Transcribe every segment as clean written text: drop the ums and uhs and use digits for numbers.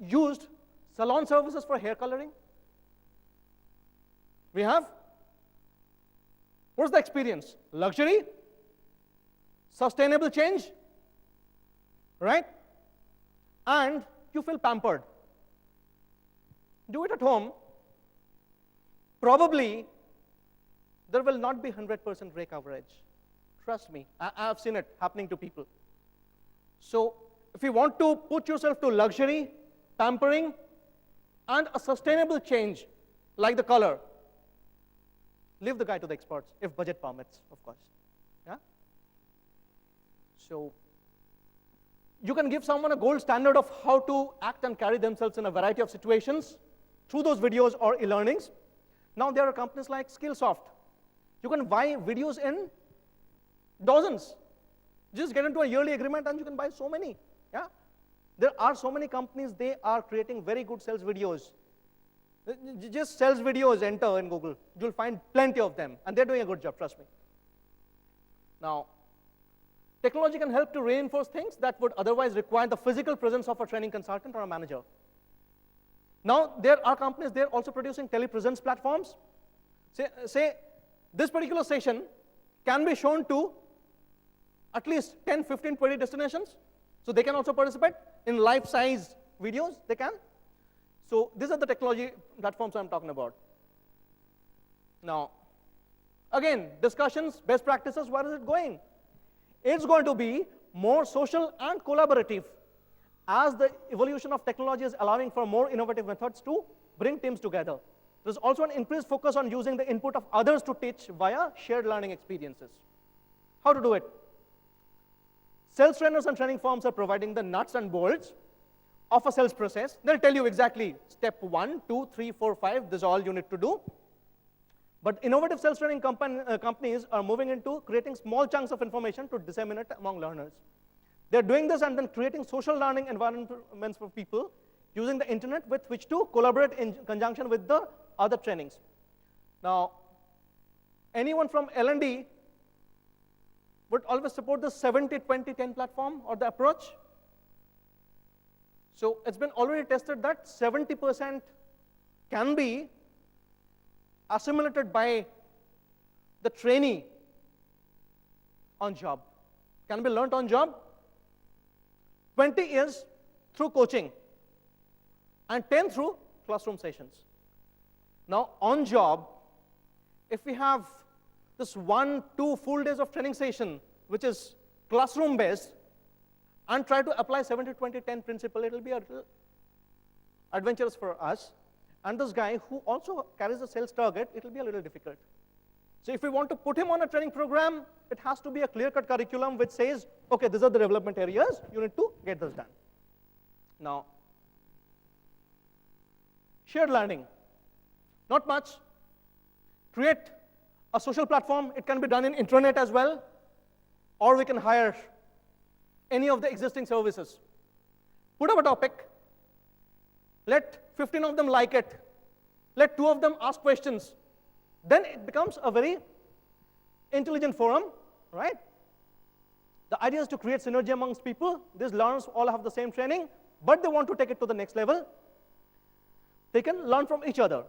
used salon services for hair coloring? We have. What's the experience? Luxury, sustainable change, right? And you feel pampered. Do it at home. Probably, there will not be 100% gray coverage. Trust me, I've seen it happening to people. So if you want to put yourself to luxury, pampering, and a sustainable change, like the color, leave the guy to the experts, if budget permits, of course. Yeah? So you can give someone a gold standard of how to act and carry themselves in a variety of situations through those videos or e-learnings. Now there are companies like Skillsoft. You can buy videos in dozens. Just get into a yearly agreement and you can buy so many. Yeah? There are so many companies, they are creating very good sales videos. Just sales videos, enter in Google. You'll find plenty of them, and they're doing a good job, trust me. Now, technology can help to reinforce things that would otherwise require the physical presence of a training consultant or a manager. Now, there are companies, they're also producing telepresence platforms. Say this particular session can be shown to at least 10, 15, 20 destinations. So they can also participate in life-size videos, they can. So these are the technology platforms I'm talking about. Now, again, discussions, best practices, where is it going? It's going to be more social and collaborative as the evolution of technology is allowing for more innovative methods to bring teams together. There's also an increased focus on using the input of others to teach via shared learning experiences. How to do it? Sales trainers and training firms are providing the nuts and bolts of a sales process. They'll tell you exactly step 1, 2, 3, 4, 5, this is all you need to do. But innovative sales training companies are moving into creating small chunks of information to disseminate among learners. They're doing this and then creating social learning environments for people using the internet with which to collaborate in conjunction with the other trainings. Now, anyone from L&D would always support the 70-20-10 platform or the approach. So it's been already tested that 70% can be assimilated by the trainee on job, can be learned on job. 20 is through coaching, and 10 through classroom sessions. Now, on job, if we have this 1-2 full days of training session, which is classroom based, and try to apply 70-20-10 principle, it will be a little adventurous for us. And this guy who also carries a sales target, it will be a little difficult. So if we want to put him on a training program, it has to be a clear-cut curriculum which says, okay, these are the development areas, you need to get this done. Now, shared learning, not much. Create a social platform. It can be done in intranet as well, or we can hire any of the existing services. Put up a topic, let 15 of them like it, let 2 of them ask questions. Then it becomes a very intelligent forum, right? The idea is to create synergy amongst people. These learners all have the same training, but they want to take it to the next level. They can learn from each other.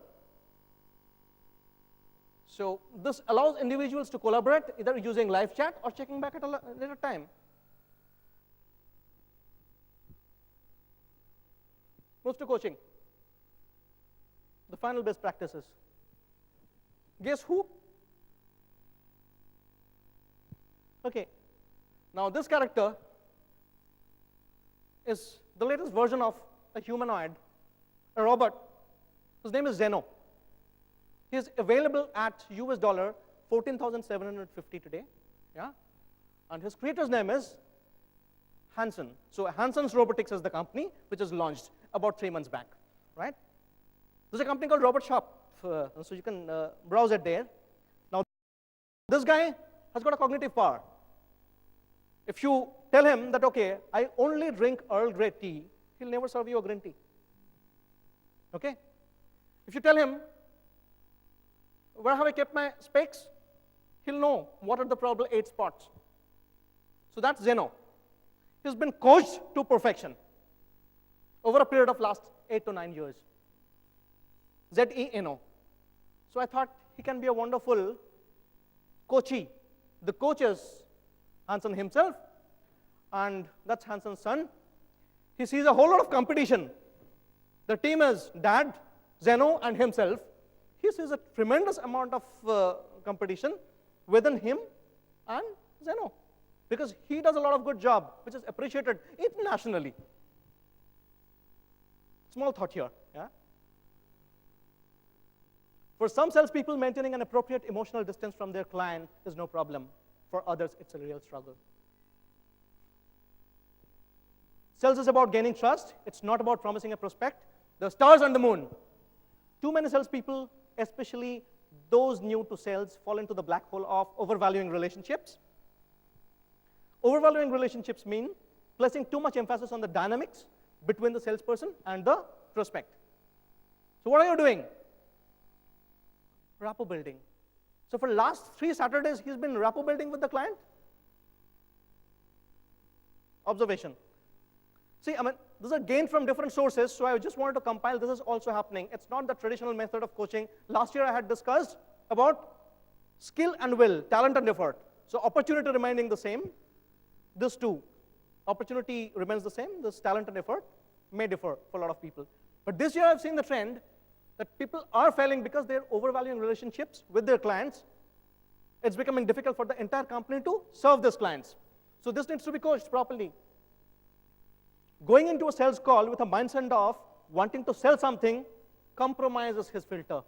So this allows individuals to collaborate, either using live chat or checking back at a later time. Move to coaching. The final best practices. Guess who? Okay. Now this character is the latest version of a humanoid, a robot. His name is Zeno. He is available at US dollar 14,750 today. Yeah? And his creator's name is Hanson. So Hanson's Robotics is the company which is launched about 3 months back, right? There's a company called Robot Shop, so you can browse it there. Now, this guy has got a cognitive power. If you tell him that, okay, I only drink Earl Grey tea, he'll never serve you a green tea. Okay? If you tell him, where have I kept my specs? He'll know what are the probable 8 spots. So that's Zeno. He's been coached to perfection. over a period of last 8 to 9 years. ZENO. So I thought he can be a wonderful coachee. The coach is Hansen himself, and that's Hansen's son. He sees a whole lot of competition. The team is Dad, Zeno, and himself. He sees a tremendous amount of competition within him and Zeno, because he does a lot of good job, which is appreciated internationally. Small thought here. Yeah? For some salespeople, maintaining an appropriate emotional distance from their client is no problem. For others, it's a real struggle. Sales is about gaining trust. It's not about promising a prospect. The stars and the moon. Too many salespeople, especially those new to sales, fall into the black hole of overvaluing relationships. Overvaluing relationships mean placing too much emphasis on the dynamics between the salesperson and the prospect. So what are you doing? Rapport building. So for the last 3 Saturdays, he's been rapport building with the client. Observation. See, I mean, these are gained from different sources, so I just wanted to compile this is also happening. It's not the traditional method of coaching. Last year I had discussed about skill and will, talent and effort. So opportunity remaining the same. This too. Opportunity remains the same. This talent and effort may differ for a lot of people. But this year I've seen the trend that people are failing because they're overvaluing relationships with their clients. It's becoming difficult for the entire company to serve these clients. So this needs to be coached properly. Going into a sales call with a mindset of wanting to sell something compromises his filter.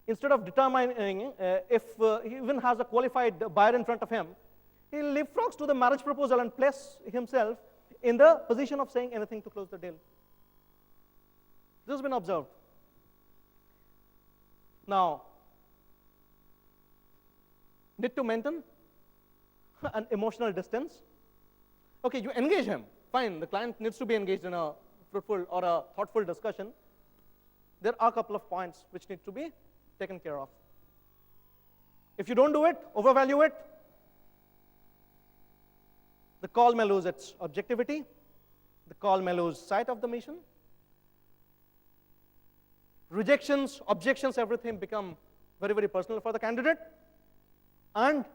Instead of determining if he even has a qualified buyer in front of him, he leapfrogs to the marriage proposal and place himself in the position of saying anything to close the deal. This has been observed. Now, need to maintain an emotional distance. Okay, you engage him. Fine, the client needs to be engaged in a fruitful or a thoughtful discussion. There are a couple of points which need to be taken care of. If you don't do it, overvalue it, the call may lose its objectivity. The call may lose sight of the mission. Rejections, objections, everything become very, very personal for the candidate. And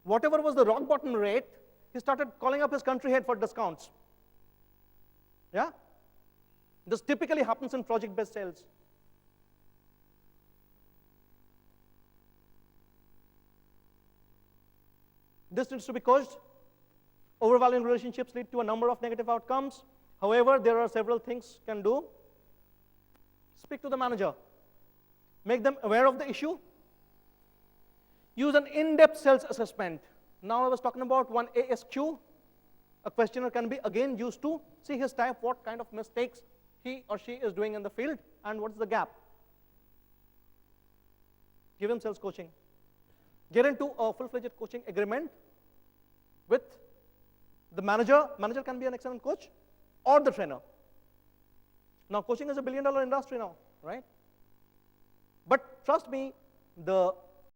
whatever was the rock bottom rate, he started calling up his country head for discounts. Yeah? This typically happens in project-based sales. This needs to be coached. Overvaluing relationships lead to a number of negative outcomes. However, there are several things you can do. Speak to the manager. Make them aware of the issue. Use an in-depth sales assessment. Now I was talking about one ASQ. A questionnaire can be again used to see his type, what kind of mistakes he or she is doing in the field, and what's the gap. Give him sales coaching. Get into a full-fledged coaching agreement with the manager. Manager can be an excellent coach, or the trainer. Now, coaching is a $1 billion industry now, right? But trust me, the